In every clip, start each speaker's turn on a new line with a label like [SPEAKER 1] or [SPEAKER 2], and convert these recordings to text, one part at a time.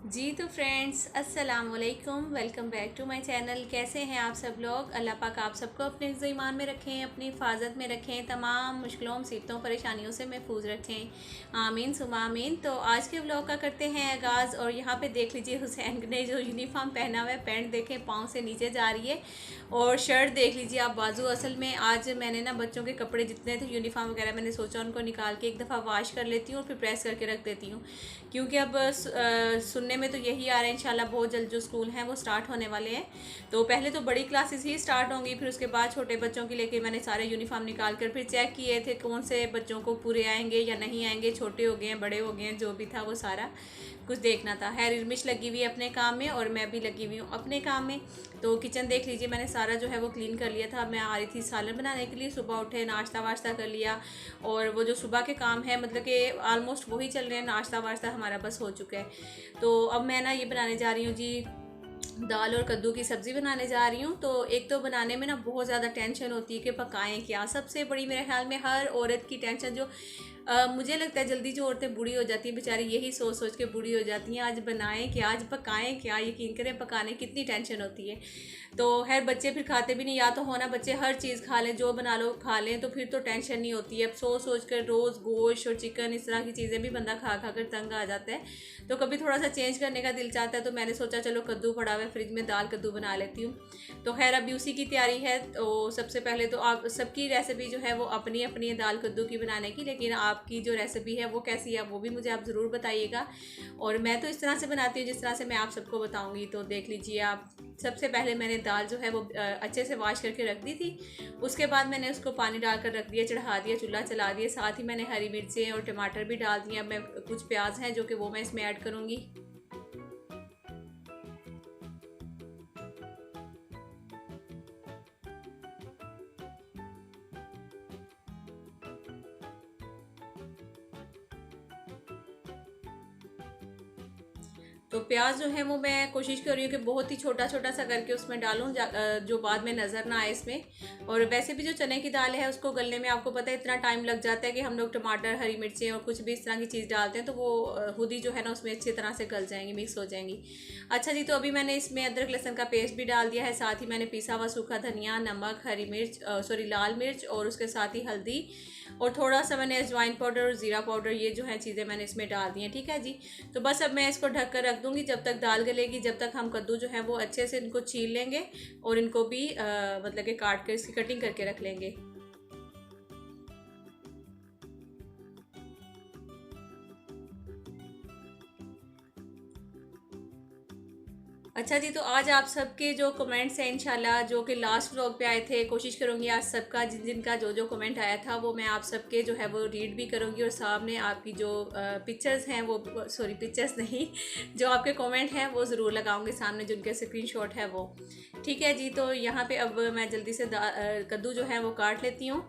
[SPEAKER 1] जी तो फ्रेंड्स अस्सलाम वालेकुम, welcome back to my channel. कैसे हैं आप सब लोग? अल्लाह पाक आप सबको अपने हिफ्ज़ ईमान में रखें, अपनी हिफाजत में रखें, तमाम मुश्किलों मुसीबतों परेशानियों से महफूज रखें। आमीन सुमा आमीन। तो आज के व्लॉग का करते हैं आगाज़। और यहाँ पे देख लीजिए हुसैन ने जो यूनिफॉर्म पहना हुआ है, पैंट देखें पाँव से नीचे जा रही है, और शर्ट देख लीजिए आप बाजू। असल में आज मैंने ना बच्चों के कपड़े जितने थे यूनिफॉर्म वगैरह, मैंने सोचा उनको निकाल के एक दफ़ा वॉश कर लेती हूँ और फिर प्रेस करके रख देती हूँ, क्योंकि अब सुनने में तो यही आ रहा है इंशाल्लाह बहुत जल्द जो स्कूल हैं वो स्टार्ट होने वाले हैं। तो पहले तो बड़ी क्लासेस ही स्टार्ट होंगी, फिर उसके बाद छोटे बच्चों के लेके मैंने सारे यूनिफॉर्म निकाल कर फिर चेक किए थे कौन से बच्चों को पूरे आएंगे या नहीं आएंगे, छोटे हो गए हैं बड़े हो गए हैं, जो भी था वो सारा कुछ देखना था। खैर इरमिश लगी हुई है अपने काम में और मैं भी लगी हुई हूँ अपने काम में। तो किचन देख लीजिए मैंने सारा जो है वो क्लीन कर लिया था। मैं आ रही थी सालन बनाने के लिए, सुबह उठे नाश्ता वाश्ता कर लिया, और वो जो सुबह के काम है मतलब कि ऑलमोस्ट वही चल रहे हैं, नाश्ता वाश्ता हमारा बस हो चुका है। तो अब मैं ना ये बनाने जा रही हूँ जी, दाल और कद्दू की सब्ज़ी बनाने जा रही हूँ। तो एक तो बनाने में ना बहुत ज़्यादा टेंशन होती है कि पकाएं क्या। सबसे बड़ी मेरे ख्याल में हर औरत की टेंशन जो मुझे लगता है जल्दी जो औरतें बूढ़ी हो जाती हैं बेचारी यही सोच सोच के बूढ़ी हो जाती हैं, आज बनाएं क्या, आज पकाएं क्या। यकीन करें पकाने कितनी टेंशन होती है। तो खैर बच्चे फिर खाते भी नहीं, या तो होना बच्चे हर चीज़ खा लें, जो बना लो खा लें, तो फिर तो टेंशन नहीं होती है। अब सोच सोच कर रोज़ गोश्त और चिकन इस तरह की चीज़ें भी बंदा खा खा कर तंग आ जाता है। तो कभी थोड़ा सा चेंज करने का दिल चाहता है, तो मैंने सोचा चलो कद्दू पड़ा हुआ है फ्रिज में, दाल कद्दू बना लेती हूँ। तो खैर अभी उसी की तैयारी है। तो सबसे पहले तो आप सबकी रेसिपी जो है वो अपनी अपनी है दाल कद्दू की बनाने की, लेकिन आपकी जो रेसिपी है वो कैसी है वो भी मुझे आप ज़रूर बताइएगा। और मैं तो इस तरह से बनाती हूँ जिस तरह से मैं आप सबको बताऊँगी। तो देख लीजिए आप, सबसे पहले मैंने दाल जो है वो अच्छे से वॉश करके रख दी थी। उसके बाद मैंने उसको पानी डालकर रख दिया, चढ़ा दिया, चूल्हा चला दिया। साथ ही मैंने हरी मिर्चें और टमाटर भी डाल दिए। अब मैं कुछ प्याज हैं जो कि वो मैं इसमें ऐड करूँगी। तो प्याज जो है वो मैं कोशिश कर रही हूँ कि बहुत ही छोटा छोटा सा करके उसमें डालूँ, जो बाद में नज़र ना आए इसमें। और वैसे भी जो चने की दाल है उसको गलने में आपको पता है इतना टाइम लग जाता है कि हम लोग टमाटर हरी मिर्चें और कुछ भी इस तरह की चीज़ डालते हैं तो वो खुद ही जो है ना उसमें अच्छी तरह से गल जाएंगी, मिक्स हो जाएंगी। अच्छा जी, तो अभी मैंने इसमें अदरक लहसुन का पेस्ट भी डाल दिया है। साथ ही मैंने पिसा हुआ सूखा धनिया, नमक, हरी मिर्च सॉरी लाल मिर्च, और उसके साथ ही हल्दी, और थोड़ा सा मैंने अजवाइन पाउडर और ज़ीरा पाउडर, ये जो है चीज़ें मैंने इसमें डाल दी हैं। ठीक है जी। तो बस अब मैं इसको ढक कर रख दूँगी जब तक दाल गलेगी, जब तक हम कद्दू जो है वो अच्छे से इनको छील लेंगे और इनको भी मतलब कि काट कर इसकी कटिंग करके रख लेंगे। अच्छा जी, तो आज आप सबके जो कमेंट्स हैं इंशाल्लाह जो कि लास्ट व्लॉग पे आए थे, कोशिश करूँगी आज सबका जिन जिनका जो जो कमेंट आया था वो मैं आप सबके जो है वो रीड भी करूँगी, और सामने आपकी जो पिक्चर्स हैं वो, सॉरी पिक्चर्स नहीं, जो आपके कमेंट हैं वो ज़रूर लगाऊंगी सामने, जिनके स्क्रीनशॉट है वो। ठीक है जी। तो यहाँ पे अब मैं जल्दी से कद्दू जो है वो काट लेती हूँ,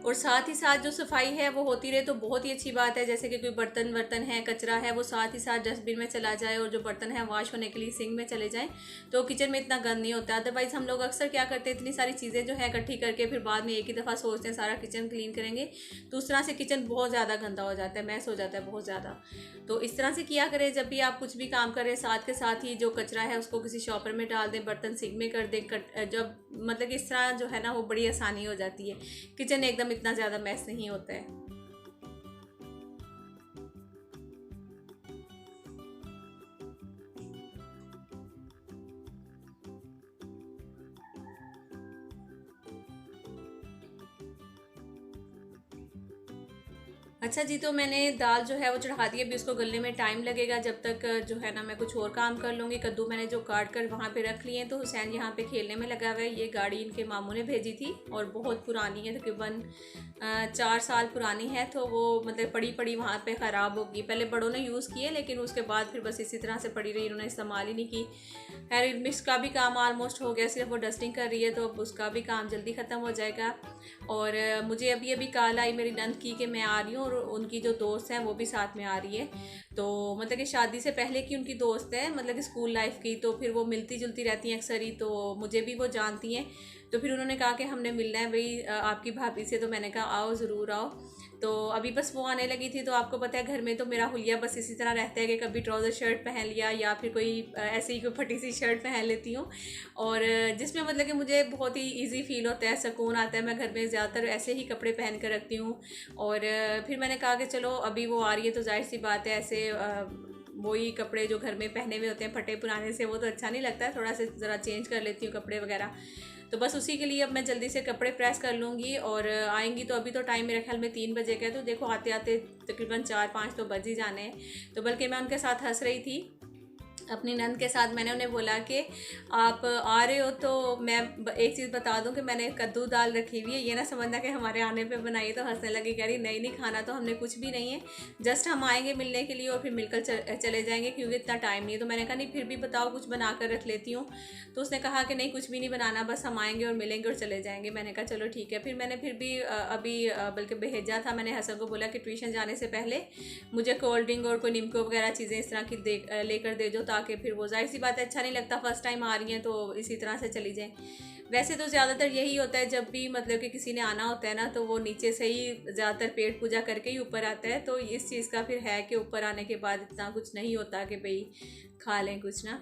[SPEAKER 1] और साथ ही साथ जो सफाई है वो होती रहे तो बहुत ही अच्छी बात है। जैसे कि कोई बर्तन वर्तन है, कचरा है, वो साथ ही साथ डस्टबिन में चला जाए, और जो बर्तन है वॉश होने के लिए सिंक में चले जाएं, तो किचन में इतना गंद नहीं होता। अदरवाइज़ हम लोग अक्सर क्या करते हैं, इतनी सारी चीज़ें जो है इकट्ठी करके फिर बाद में एक ही दफ़ा सोचते हैं सारा किचन क्लीन करेंगे, तो उस तरह से किचन बहुत ज़्यादा गंदा हो जाता है, मैस हो जाता है बहुत ज़्यादा। तो इस तरह से किया करें जब भी आप कुछ भी काम करें, साथ के साथ ही जो कचरा है उसको किसी शॉपर में डाल दें, बर्तन सिंक में कर दें। जब मतलब कि इस तरह जो है ना वो बड़ी आसानी हो जाती है, किचन एकदम इतना ज़्यादा मैस नहीं होता है। अच्छा जी, तो मैंने दाल जो है वो चढ़ा दी। अभी उसको गलने में टाइम लगेगा, जब तक जो है ना मैं कुछ और काम कर लूँगी। कद्दू मैंने जो काट कर वहाँ पे रख लिए हैं, तो हुसैन यहाँ पे खेलने में लगा हुआ है। ये गाड़ी इनके मामू ने भेजी थी और बहुत पुरानी है, तकरीबन 4 साल पुरानी है। तो वो मतलब पड़ी पड़ी वहाँ पे ख़राब हो गई। पहले बड़ों ने यूज़ किए, लेकिन उसके बाद फिर बस इसी तरह से पड़ी रही, इन्होंने इस्तेमाल ही नहीं की। खैर मिक्स का भी काम ऑलमोस्ट हो गया, सिर्फ वो डस्टिंग कर रही है, तो अब उसका भी काम जल्दी ख़त्म हो जाएगा। और मुझे अभी अभी कॉल आई मेरी नंद की कि मैं आ रही हूँ, और उनकी जो दोस्त हैं वो भी साथ में आ रही है। तो मतलब कि शादी से पहले की उनकी दोस्त है, मतलब कि स्कूल लाइफ की, तो फिर वो मिलती जुलती रहती हैं अक्सर ही, तो मुझे भी वो जानती हैं। तो फिर उन्होंने कहा कि हमने मिलना है भाई आपकी भाभी से, तो मैंने कहा आओ ज़रूर आओ। तो अभी बस वो आने लगी थी। तो आपको पता है घर में तो मेरा हुलिया बस इसी तरह रहता है कि कभी ट्राउज़र शर्ट पहन लिया या फिर कोई ऐसे ही कोई फटी सी शर्ट पहन लेती हूँ, और जिसमें मतलब कि मुझे बहुत ही इजी फील होता है, सुकून आता है। मैं घर में ज़्यादातर ऐसे ही कपड़े पहन कर रखती हूँ। और फिर मैंने कहा कि चलो अभी वो आ रही है तो जाहिर सी बात है ऐसे वही कपड़े जो घर में पहने हुए होते हैं फटे पुराने से, वो तो अच्छा नहीं लगता है, थोड़ा सा ज़रा चेंज कर लेती हूँ कपड़े वगैरह। तो बस उसी के लिए अब मैं जल्दी से कपड़े प्रेस कर लूँगी और आएंगी। तो अभी तो टाइम मेरे ख्याल में 3 बजे का है, तो देखो आते आते तकरीबन 4-5 तो बज ही जाने हैं। तो बल्कि मैं उनके साथ हंस रही थी अपनी नंद के साथ। मैंने उन्हें बोला कि आप आ रहे हो तो मैं एक चीज़ बता दूं कि मैंने कद्दू दाल रखी हुई है, ये ना समझना कि हमारे आने पे बनाई। तो हंसने लगी, कह रही नहीं नहीं खाना तो हमने कुछ भी नहीं है, जस्ट हम आएंगे मिलने के लिए और फिर मिलकर चले जाएंगे क्योंकि इतना टाइम नहीं है। तो मैंने कहा नहीं फिर भी बताओ कुछ बना कर रख लेती हूँ। तो उसने कहा कि नहीं कुछ भी नहीं बनाना, बस हम आएंगे और मिलेंगे और चले जाएंगे। मैंने कहा चलो ठीक है। फिर मैंने फिर भी अभी बल्कि भेजा था, मैंने हसन को बोला कि ट्यूशन जाने से पहले मुझे कोल्ड ड्रिंक और कोई निम्को वगैरह चीज़ें इस तरह की लेकर दे दो, ताकि फिर वो जाहिर सी बात है अच्छा नहीं लगता फर्स्ट टाइम आ रही हैं तो इसी तरह से चली जाएं। वैसे तो ज़्यादातर यही होता है जब भी मतलब कि किसी ने आना होता है ना, तो वो नीचे से ही ज़्यादातर पेट पूजा करके ही ऊपर आता है। तो इस चीज़ का फिर है कि ऊपर आने के बाद इतना कुछ नहीं होता कि भाई खा लें कुछ ना।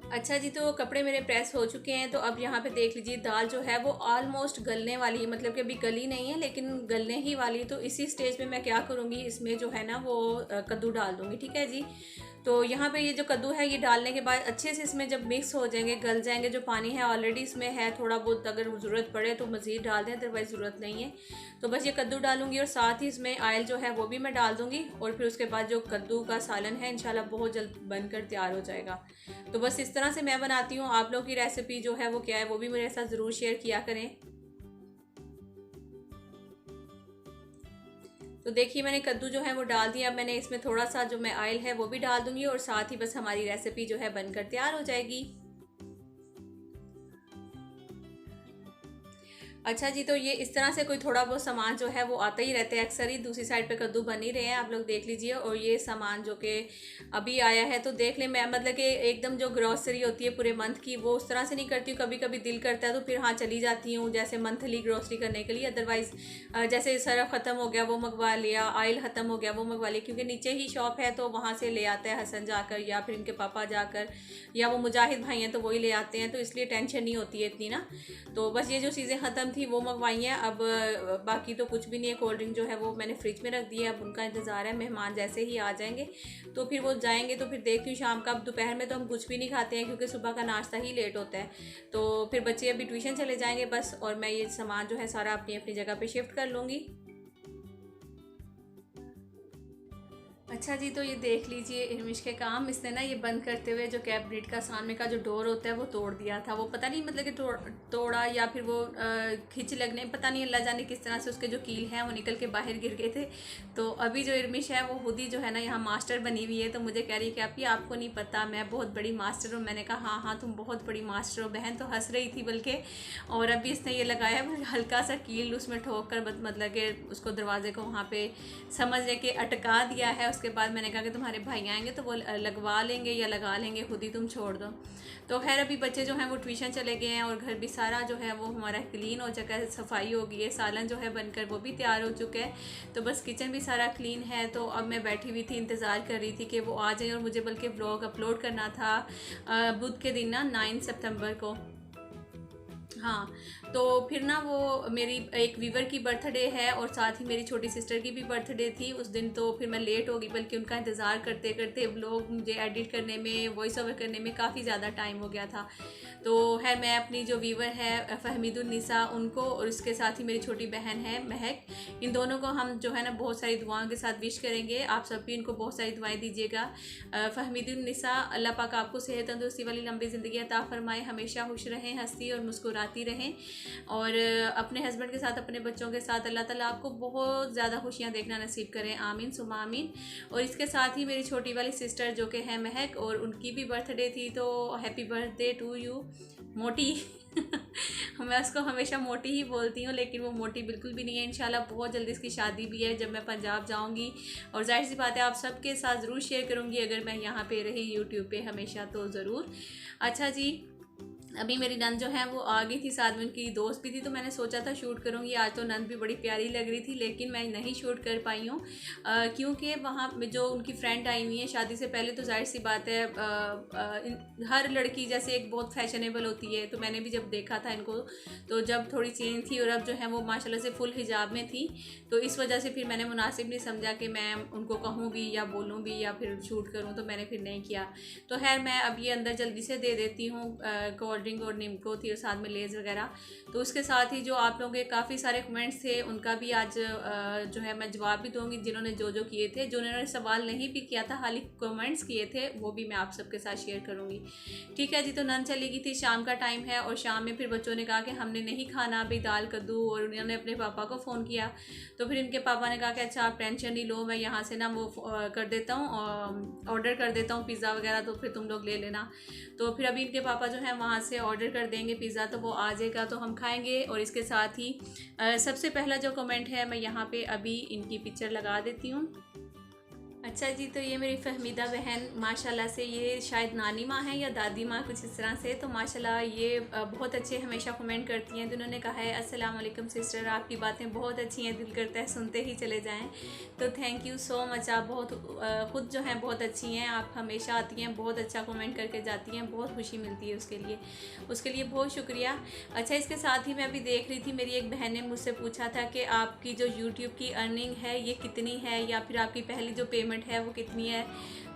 [SPEAKER 1] अच्छा जी, तो कपड़े मेरे प्रेस हो चुके हैं। तो अब यहाँ पे देख लीजिए दाल जो है वो ऑलमोस्ट गलने वाली है, मतलब कि अभी गली नहीं है लेकिन गलने ही वाली है। तो इसी स्टेज पे मैं क्या करूँगी, इसमें जो है ना वो कद्दू डाल दूँगी, ठीक है जी। तो यहाँ पे ये जो कद्दू है ये डालने के बाद अच्छे से इसमें जब मिक्स हो जाएंगे गल जाएंगे, जो पानी है ऑलरेडी इसमें है थोड़ा बहुत, अगर ज़रूरत पड़े तो मज़ीद डाल दें, अदरवाइज़ ज़रूरत नहीं है। तो बस ये कद्दू डालूंगी और साथ ही इसमें ऑयल जो है वो भी मैं डाल दूँगी, और फिर उसके बाद जो कद्दू का सालन है इंशाल्लाह बहुत जल्द बनकर तैयार हो जाएगा। तो बस इस तरह से मैं बनाती हूँ। आप लोग की रेसिपी जो है वो क्या है वो भी मेरे साथ ज़रूर शेयर किया करें। तो देखिए मैंने कद्दू जो है वो डाल दिया। अब मैंने इसमें थोड़ा सा जो मैं ऑयल है वो भी डाल दूंगी और साथ ही बस हमारी रेसिपी जो है बनकर तैयार हो जाएगी। अच्छा जी, तो ये इस तरह से कोई थोड़ा बहुत सामान जो है वो आता ही रहता है अक्सर ही। दूसरी साइड पे कद्दू बन ही रहे हैं, आप लोग देख लीजिए। और ये सामान जो कि अभी आया है तो देख लें, मैं मतलब कि एकदम जो ग्रॉसरी होती है पूरे मंथ की वो उस तरह से नहीं करती हूँ। कभी कभी दिल करता है तो फिर हाँ चली जाती हूँ जैसे मंथली ग्रॉसरी करने के लिए। अदरवाइज़ जैसे सर्फ ख़त्म हो गया वो मंगवा लिया, ऑयल ख़त्म हो गया वो मंगवा लिया, क्योंकि नीचे ही शॉप है तो वहाँ से ले आता है हसन जाकर, या फिर इनके पापा जाकर, या वो मुजाहिद भाई हैं तो वही ले आते हैं। तो इसलिए टेंशन नहीं होती है इतनी ना। तो बस ये जो चीज़ें ख़त्म थी वो मंगवाई हैं। अब बाकी तो कुछ भी नहीं है। कोल्ड ड्रिंक जो है वो मैंने फ्रिज में रख दी है, अब उनका इंतज़ार है। मेहमान जैसे ही आ जाएंगे तो फिर वो जाएंगे तो फिर देखती हूँ शाम का। अब दोपहर में तो हम कुछ भी नहीं खाते हैं क्योंकि सुबह का नाश्ता ही लेट होता है। तो फिर बच्चे अभी ट्यूशन चले जाएंगे बस, और मैं ये सामान जो है सारा अपनी अपनी जगह पे शिफ्ट कर लूँगी। अच्छा जी, तो ये देख लीजिए इरमिश के काम। इसने ना ये बंद करते हुए जो कैबिनेट का सामने का जो डोर होता है वो तोड़ दिया था। वो पता नहीं मतलब कि तोड़ा या फिर वो खिंच लगने, पता नहीं अल्लाह जाने किस तरह से उसके जो कील हैं वो निकल के बाहर गिर गए थे। तो अभी जो इरमिश है वो खुद ही जो है ना यहाँ मास्टर बनी हुई है। तो मुझे कह रही है कि आप ही आपको नहीं पता मैं बहुत बड़ी मास्टर हूँ। मैंने कहा हाँ हाँ तुम बहुत बड़ी मास्टर हो बहन। तो हंस रही थी बल्कि। और अभी इसने ये लगाया हल्का सा कील उसमें ठोक कर मतलब कि उसको दरवाजे को वहाँ पे समझ के अटका दिया है। उसके बाद मैंने कहा कि तुम्हारे भाई आएंगे तो वो लगवा लेंगे या लगा लेंगे, खुद ही तुम छोड़ दो। तो खैर अभी बच्चे जो हैं वो ट्यूशन चले गए हैं और घर भी सारा जो है वो हमारा क्लीन हो चुका है, सफाई हो गई है। सालन जो है बनकर वो भी तैयार हो चुका है। तो बस किचन भी सारा क्लीन है। तो अब मैं बैठी हुई थी, इंतज़ार कर रही थी कि वो आ जाए। और मुझे बल्कि ब्लॉग अपलोड करना था बुध के दिन ना 9 सितंबर को। हाँ, तो फिर ना वो मेरी एक वीवर की बर्थडे है और साथ ही मेरी छोटी सिस्टर की भी बर्थडे थी उस दिन। तो फिर मैं लेट हो गई, बल्कि उनका इंतज़ार करते करते व्लॉग मुझे एडिट करने में, वॉइस ओवर करने में काफ़ी ज़्यादा टाइम हो गया था। तो खैर मैं अपनी जो वीवर है फ़हमीदुन्निसा उनको, और उसके साथ ही मेरी छोटी बहन है महक, इन दोनों को हम जो है ना बहुत सारी दुआओं के साथ विश करेंगे। आप सब भी इनको बहुत सारी दुआएं दीजिएगा। फ़हमीदुन्निसा, अल्लाह पाक आपको सेहत तंदुरुस्ती वाली लंबी ज़िंदगी अता फरमाए, हमेशा खुश रहें, हंसती और मुस्कुराती रहें। और अपने हस्बैंड के साथ, अपने बच्चों के साथ अल्लाह ताला आपको बहुत ज़्यादा खुशियाँ देखना नसीब करें, आमीन सुमा आमीन। और इसके साथ ही मेरी छोटी वाली सिस्टर जो कि है महक, और उनकी भी बर्थडे थी, तो हैप्पी बर्थडे टू यू मोटी। मैं उसको हमेशा मोटी ही बोलती हूँ, लेकिन वो मोटी बिल्कुल भी नहीं है। इंशाल्लाह बहुत जल्दी इसकी शादी भी है जब मैं पंजाब जाऊँगी, और जाहिर सी बात है आप सबके साथ ज़रूर शेयर करूँगी अगर मैं यहाँ पे रही यूट्यूब पे हमेशा तो ज़रूर। अच्छा जी, अभी मेरी नंद जो है वो आ गई थी, साथ में उनकी दोस्त भी थी, तो मैंने सोचा था शूट करूँगी आज। तो नंद भी बड़ी प्यारी लग रही थी, लेकिन मैं नहीं शूट कर पाई हूँ क्योंकि वहाँ जो उनकी फ्रेंड आई हुई है शादी से पहले, तो जाहिर सी बात है हर लड़की जैसे एक बहुत फैशनेबल होती है, तो मैंने भी जब देखा था इनको तो जब थोड़ी चेंज थी और अब जो है वो माशाल्लाह से फुल हिजाब में थी, तो इस वजह से फिर मैंने मुनासिब नहीं समझा कि मैं उनको कहूँ भी या बोलूँ भी या फिर शूट करूँ, तो मैंने फिर नहीं किया। तो खैर मैं अब ये अंदर जल्दी से दे देती हूँ कोल्ड ड्रिंक और निम्को थी और साथ में लेज़ वगैरह। तो उसके साथ ही जो आप लोगों के काफ़ी सारे कमेंट्स थे उनका भी आज जो है मैं जवाब भी दूंगी, जिन्होंने जो किए थे, जिन्होंने सवाल नहीं भी किया था खाली कमेंट्स किए थे, वो भी मैं आप सबके साथ शेयर करूँगी। ठीक है जी, तो नन चली गई थी, शाम का टाइम है और शाम में फिर बच्चों ने कहा कि हमने नहीं खाना अभी दाल कद्दू, और उन्होंने अपने पापा को फ़ोन किया। तो फिर इनके पापा ने कहा कि अच्छा आप टेंशन नहीं लो, मैं यहाँ से ना वो कर देता हूँ, ऑर्डर कर देता हूँ पिज़्ज़ा वगैरह, तो फिर तुम लोग ले लेना। तो फिर अभी इनके पापा जो है वहाँ से ऑर्डर कर देंगे पिज़्ज़ा, तो वो आ जाएगा तो हम खाएंगे। और इसके साथ ही सबसे पहला जो कमेंट है मैं यहाँ पे अभी इनकी पिक्चर लगा देती हूँ। अच्छा जी, तो ये मेरी फ़हमीदा बहन माशाल्लाह से, ये शायद नानी माँ है या दादी माँ कुछ इस तरह से, तो माशाल्लाह ये बहुत अच्छे हमेशा कमेंट करती हैं। तो उन्होंने कहा है अस्सलाम वालेकुम सिस्टर, आपकी बातें बहुत अच्छी हैं, दिल करता है सुनते ही चले जाएं। तो थैंक यू सो मच, आप बहुत ख़ुद जो हैं बहुत अच्छी हैं, आप हमेशा आती हैं, बहुत अच्छा कमेंट करके जाती हैं, बहुत खुशी मिलती है उसके लिए बहुत शुक्रिया। अच्छा, इसके साथ ही मैं अभी देख रही थी, मेरी एक बहन ने मुझसे पूछा था कि आपकी जो यूट्यूब की अर्निंग है ये कितनी है, या फिर आपकी पहली जो पेमेंट है वो कितनी है।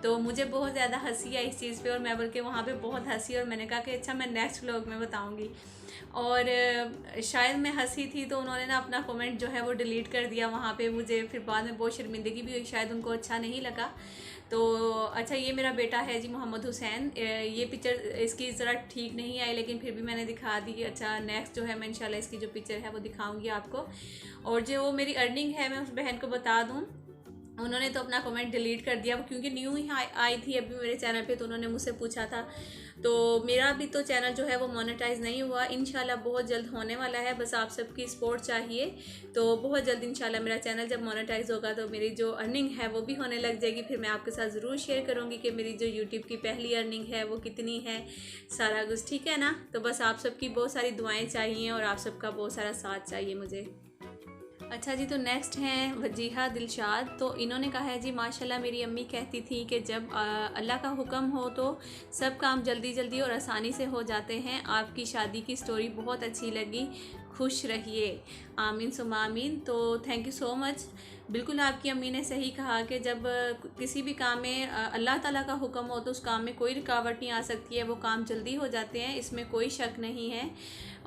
[SPEAKER 1] तो मुझे बहुत ज़्यादा हंसी आई इस चीज़ पे, और मैं बल्कि वहाँ पे बहुत हंसी, और मैंने कहा कि अच्छा मैं नेक्स्ट व्लॉग में बताऊँगी। और शायद मैं हंसी थी तो उन्होंने ना अपना कमेंट जो है वो डिलीट कर दिया वहाँ पे, मुझे फिर बाद में बहुत शर्मिंदगी भी हुई, शायद उनको अच्छा नहीं लगा। तो अच्छा, ये मेरा बेटा है जी मोहम्मद हुसैन, ये पिक्चर इसकी ज़रा ठीक नहीं आई, लेकिन फिर भी मैंने दिखा दी। अच्छा, नेक्स्ट जो है मैं इंशाल्लाह इसकी जो पिक्चर है वो दिखाऊंगी आपको। और जो वो मेरी अर्निंग है मैं उस बहन को बता दूँ, उन्होंने तो अपना कमेंट डिलीट कर दिया क्योंकि न्यू ही आई थी अभी मेरे चैनल पे, तो उन्होंने मुझसे पूछा था। तो मेरा भी तो चैनल जो है वो मोनेटाइज नहीं हुआ, इंशाल्लाह बहुत जल्द होने वाला है, बस आप सबकी सपोर्ट चाहिए। तो बहुत जल्द इंशाल्लाह मेरा चैनल जब मोनेटाइज होगा तो मेरी जो अर्निंग है वो भी होने लग जाएगी, फिर मैं आपके साथ ज़रूर शेयर करूँगी कि मेरी जो यूट्यूब की पहली अर्निंग है वो कितनी है, सारा कुछ ठीक है ना। तो बस आप सबकी बहुत सारी दुआएँ चाहिए और आप सबका बहुत सारा साथ चाहिए मुझे। अच्छा जी, तो नेक्स्ट हैं वजीहा दिलशाद, तो इन्होंने कहा है जी माशाल्लाह मेरी अम्मी कहती थी कि जब अल्लाह का हुक्म हो तो सब काम जल्दी जल्दी और आसानी से हो जाते हैं। आपकी शादी की स्टोरी बहुत अच्छी लगी, खुश रहिए, आमीन सुमा आमीन। तो थैंक यू सो मच। बिल्कुल आपकी अम्मी ने सही कहा कि जब किसी भी काम में अल्लाह ताला का हुक्म हो तो उस काम में कोई रुकावट नहीं आ सकती है, वो काम जल्दी हो जाते हैं, इसमें कोई शक नहीं है।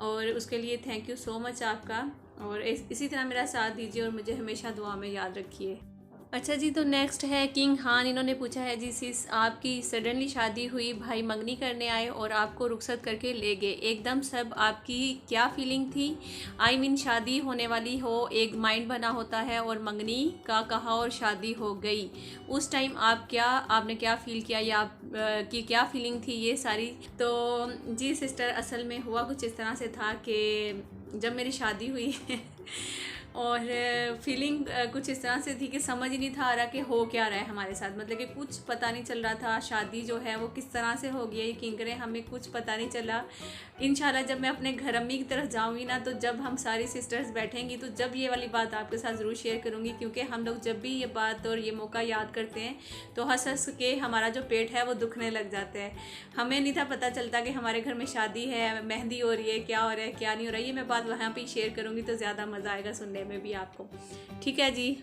[SPEAKER 1] और उसके लिए थैंक यू सो मच आपका, और इसी तरह मेरा साथ दीजिए और मुझे हमेशा दुआ में याद रखिए। अच्छा जी, तो नेक्स्ट है किंग खान, इन्होंने पूछा है जी सिस आपकी सडनली शादी हुई, भाई मंगनी करने आए और आपको रुखसत करके ले गए, एकदम सब आपकी क्या फीलिंग थी? आई मीन शादी होने वाली हो, एक माइंड बना होता है और मंगनी का कहा और शादी हो गई, उस टाइम आपने क्या फ़ील किया, या आप की क्या फीलिंग थी ये सारी? तो जी सिस्टर, असल में हुआ कुछ इस तरह से था कि जब मेरी शादी हुई और फीलिंग कुछ इस तरह से थी कि समझ ही नहीं था आ रहा कि हो क्या रहा है हमारे साथ, मतलब कि कुछ पता नहीं चल रहा था। शादी जो है वो किस तरह से हो गया यकीन करें, हमें कुछ पता नहीं चला। इंशाल्लाह जब मैं अपने घर अम्मी की तरफ जाऊँगी ना, तो जब हम सारी सिस्टर्स बैठेंगी तो जब ये वाली बात आपके साथ ज़रूर शेयर करूँगी, क्योंकि हम लोग जब भी ये बात और ये मौका याद करते हैं तो हंस हंस के हमारा जो पेट है वो दुखने लग जाता है। हमें नहीं था पता चलता कि हमारे घर में शादी है, मेहंदी हो रही है, क्या हो रहा है क्या नहीं हो रहा है। ये मैं बात वहाँ पर शेयर करूँगी तो ज़्यादा मज़ा आएगा सुनने में भी आपको, ठीक है जी।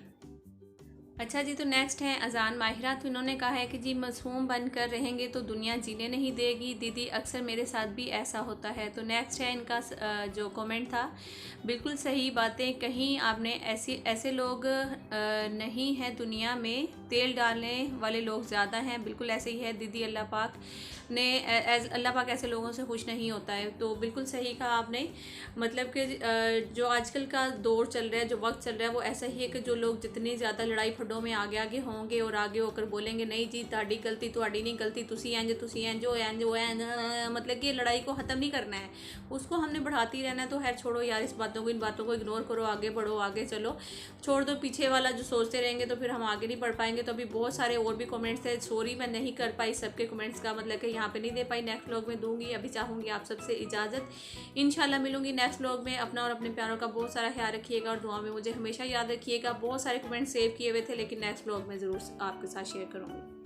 [SPEAKER 1] अच्छा जी, तो नेक्स्ट है अजान माहिरा, तो इन्होंने कहा है कि जी मासूम बनकर रहेंगे तो दुनिया जीने नहीं देगी दीदी, अक्सर मेरे साथ भी ऐसा होता है। तो नेक्स्ट है इनका जो कमेंट था, बिल्कुल सही बातें कहीं आपने, ऐसे लोग नहीं हैं दुनिया में, तेल डालने वाले लोग ज़्यादा हैं। बिल्कुल ऐसे ही है दीदी, अल्लाह पाक ने अल्लाह पाक ऐसे लोगों से खुश नहीं होता है। तो बिल्कुल सही कहा आपने, मतलब कि जो आजकल का दौर चल रहा है, जो वक्त चल रहा है, वो ऐसा ही है कि जो लोग जितनी ज़्यादा लड़ाई फड्डों में आगे आगे होंगे और आगे होकर बोलेंगे नहीं जी ताड़ी गलती तुहाड़ी नहीं गलती, तुसी इंज हो इंज हो मतलब कि लड़ाई को ख़त्म नहीं करना है, उसको हमने बढ़ाती रहना है। तो खैर छोड़ो यार इस बातों को, इन बातों को इग्नोर करो, आगे बढ़ो, आगे चलो, छोड़ दो पीछे वाला जो सोचते रहेंगे तो फिर हम आगे नहीं बढ़ पाएंगे। तो अभी बहुत सारे और भी कमेंट्स थे, सॉरी मैं नहीं कर पाई सबके कमेंट्स का, मतलब कि यहाँ पे नहीं दे पाई, नेक्स्ट व्लॉग में दूंगी। अभी चाहूँगी आप सबसे इजाज़त, इंशाल्लाह मिलूंगी नेक्स्ट व्लॉग में। अपना और अपने प्यारों का बहुत सारा ख्याल रखिएगा और दुआ में मुझे हमेशा याद रखिएगा। बहुत सारे कमेंट्स सेव किए हुए थे लेकिन नेक्स्ट व्लॉग में ज़रूर आपके साथ शेयर करूँगी।